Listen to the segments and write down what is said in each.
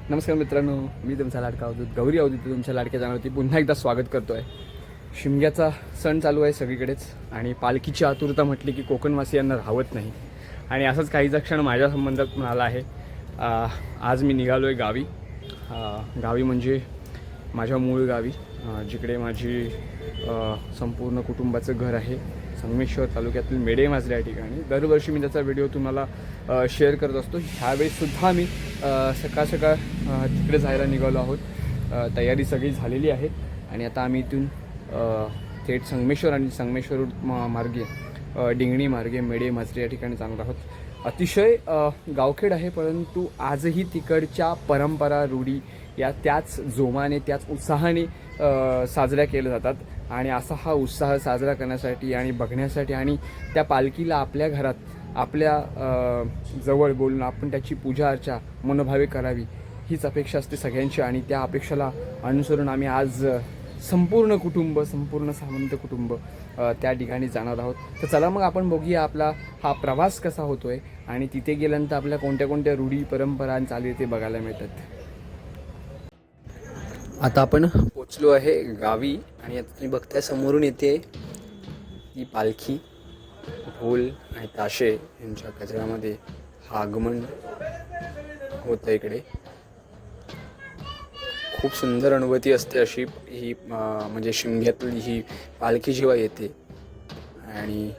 नमस्कार मित्रांनो, मी तुमचा लाडका अवधूत गौरी अवधूत तुमच्या लाडक्या चॅनलवरती पुन्हा एकदा स्वागत करतो आहे. शिमग्याचा सण चालू आहे सगळीकडेच आणि पालखीची आतुरता म्हटली की कोकणवासियांना राहत नाही. आणि असंच काहीचा क्षण माझ्या संबंधात आला आहे. आज मी निघालो आहे गावी. गावी म्हणजे माझ्या मूळ गावी, जिकडे माझी संपूर्ण कुटुंबाचं घर आहे. संगमेश्वर तालुक्यातील मेढेमाजरे या ठिकाणी दरवर्षी मी त्याचा व्हिडिओ तुम्हाला शेअर करत असतो. ह्यावेळीसुद्धा मी सकाळ तिकडे जायला निघालो आहोत. तयारी सगळी झालेली आहे आणि आता आम्ही इथून थेट संगमेश्वर आणि संगमेश्वर मार्गे डिंगणी मार्गे मेढेमाजरे या ठिकाणी जाणार आहोत. अतिशय गावखेड आहे, परंतु आजही तिकडच्या परंपरा रूढी या त्याच जोमाने त्याच उत्साहाने साजऱ्या केल्या जातात. आणि असा हा उत्साह साजरा करण्यासाठी आणि बघण्यासाठी आणि त्या पालखीला आपल्या घरात आपल्या जवळ बोलून आपण त्याची पूजा अर्चा मनोभावे करावी हीच अपेक्षा असते सगळ्यांची. आणि त्या अपेक्षेला अनुसरून आम्ही आज संपूर्ण सामंत कुटुंब त्या ठिकाणी जाणार आहोत. तर चला मग आपण बघूया आपला हा प्रवास कसा होतोय आणि तिथे गेल्यानंतर आपल्या कोणत्या कोणत्या रूढी परंपरा आणि चाली ते बघायला मिळतात. आता आपण पोचलो आहे गावी आणि आता तुम्ही बघताय समोरून येते ही पालखी. ढोल आणि ताशे यांच्या गजरामध्ये हा आगमन होतं इकडे. खूप सुंदर अनुभूती असते अशी ही म्हणजे शिमग्यातली ही पालखी जेव्हा येते. आणि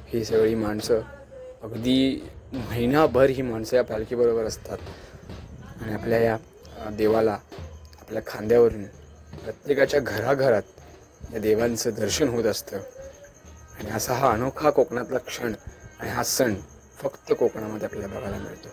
ही सगळी माणसं अगदी महिनाभर ही माणसं या पालखीबरोबर असतात आणि आपल्या या देवाला आपल्या खांद्यावरून प्रत्येकाच्या घराघरात या देवांचं दर्शन होत असतं. आणि असा हा अनोखा कोकणातला क्षण आणि हा सण फक्त कोकणामध्ये आपल्याला बघायला मिळतो.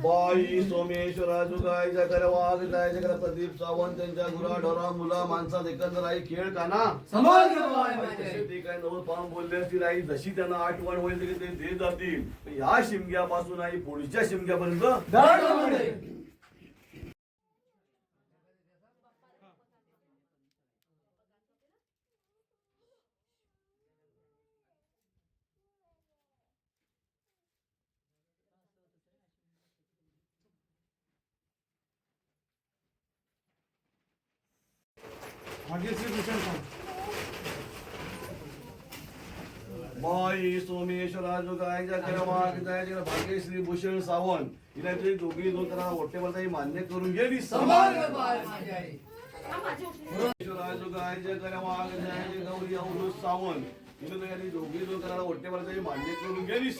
बाई सोमेश्वरा जुगायच्या कर वाघ जायच्या कर प्रदीप सावंत त्यांच्या गुरा ढोरा मुला माणसात एकंदर आई खेळ काना ते काय नवं पाम बोलले असतील आई जशी त्यांना आठवण होईल की ते देत जातील ह्या शिमग्यापासून आई पुढच्या शिमग्यापर्यंत बाई सोमेश्वरा जुगायच्या कर वाघ जायच्या कर भाग्यश्री भूषण सावंत हिला ते दोघी जो करा वटेवरचा मान्य करून गेली सोमेश्वरा जुगायच्या कर वाघ जायच्या गौरी अवधूत सावंत हिला दोघी जो करा वटेवरचा मान्य करून गेली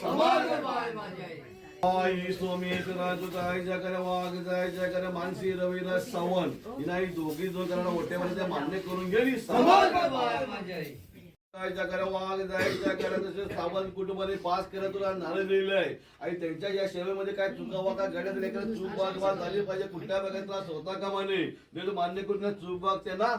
बाई सोमेश्वरा जुगायच्या कर वाघ जायच्या कर मानसी रविराज सावंत हिला दोघी जो करा वटेवरचा मान्य करून गेली जायच्या करा वाघ जायच्या करा तसे सावंत कुटुंबाने पास करा तुला नारळ दिलंय आणि त्यांच्या या सेवेमध्ये काय चुकावा का घडत नाही चूक बाग झाली पाहिजे कुठल्या प्रकारे त्रास होता कामा नये जे मान्य करून चूक बाग त्यांना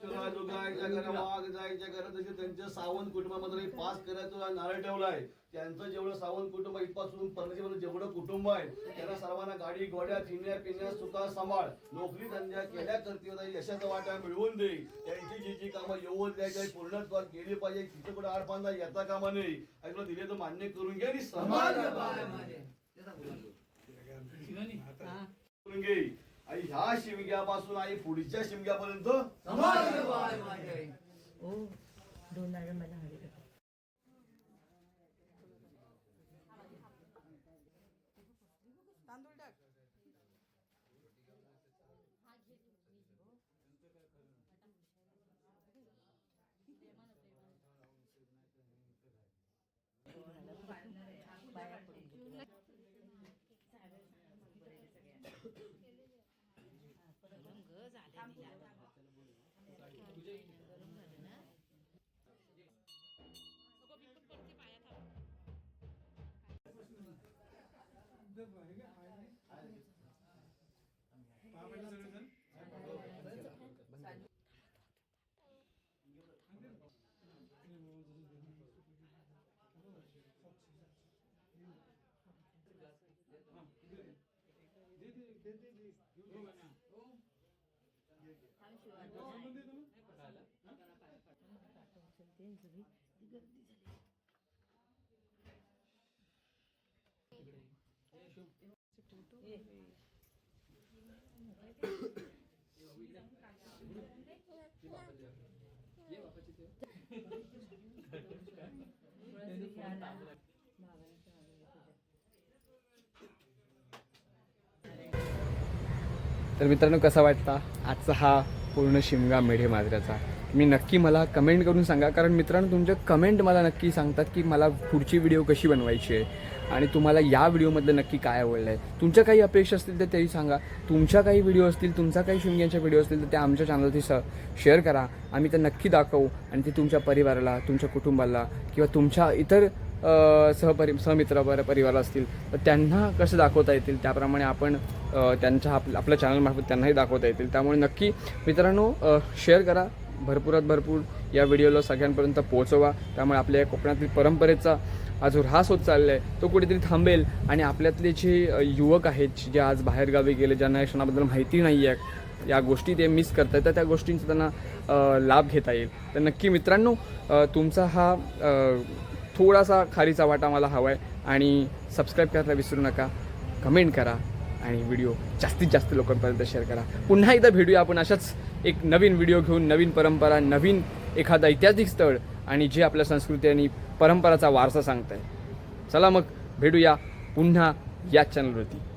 वाघ जायच्या करा तसे त्यांच्या सावंत कुटुंबामध्ये पास करा तुला नारळ ठेवलाय त्यांचं जेवढं सावंत कुटुंब इथपासून परदेशामध्ये जेवढं कुटुंब आहे त्यांना सर्वांना गाडी घोड्या थिन्या पिण्या सुखा सांभाळ नोकरी धंद्या केल्या करते यशाचा वाटा मिळवून दे त्यांची जी जी कामं येऊन द्यायची पूर्णत्व केली पाहिजे तिथे कुठे आडपांदा येता कामा नाही ऐकलं दिले तर मान्य करून घे करून घे आई ह्या शिमग्यापासून आई पुढच्या शिमग्यापर्यंत तर मित्रांनो कसा वाटता आजचा हा पूर्ण शिमगा मेढे माजऱ्याचा मी नक्की मला कमेंट करून सांगा कारण मित्रांनो तुमच्या कमेंट मला नक्की सांगतात की मला पुढची व्हिडिओ कशी बनवायची आहे आणि तुम्हाला या व्हिडिओमधलं नक्की काय आवडलं आहे तुमच्या काही अपेक्षा असतील तर तेही सांगा तुमच्या काही व्हिडिओ असतील तुमचा काही शिमग्यांच्या व्हिडिओ असतील तर त्या आमच्या चॅनलवरती शेअर करा आम्ही ते नक्की दाखवू आणि ते तुमच्या परिवाराला तुमच्या कुटुंबाला किंवा तुमच्या इतर सहमित्र परिवार असतील तर त्यांना कसं दाखवता येतील त्याप्रमाणे आपण त्यांच्या आपल्या चॅनलमार्फत त्यांनाही दाखवता येतील त्यामुळे नक्की मित्रांनो शेअर करा भरपूरात भरपूर या व्हिडिओला सगळ्यांपर्यंत पोहोचवा त्यामुळे आपल्या या कोकणातील परंपरेचा हा जो ऱ्हास होत चालला आहे तो कुठेतरी थांबेल आणि आपल्यातले जे युवक आहेत जे आज बाहेरगावी गेले ज्यांना या क्षणाबद्दल माहिती नाही आहे या गोष्टी ते मिस करतात तर त्या गोष्टींचा त्यांना लाभ घेता येईल तर नक्की मित्रांनो तुमचा हा थोडासा खारीचा वाटा मला हवा आहे आणि सबस्क्राईब करायला विसरू नका कमेंट करा आणि व्हिडिओ जास्तीत जास्त लोकांपर्यंत शेअर करा पुन्हा एकदा भेटूया आपण अशाच एक नवीन व्हिडिओ घेऊन नवीन परंपरा नवीन एखादा ऐतिहासिक स्थळ आणि जे आपल्या संस्कृती आणि परंपराचा वारसा सांगत आहे चला मग भेटूया पुन्हा याच चॅनलवरती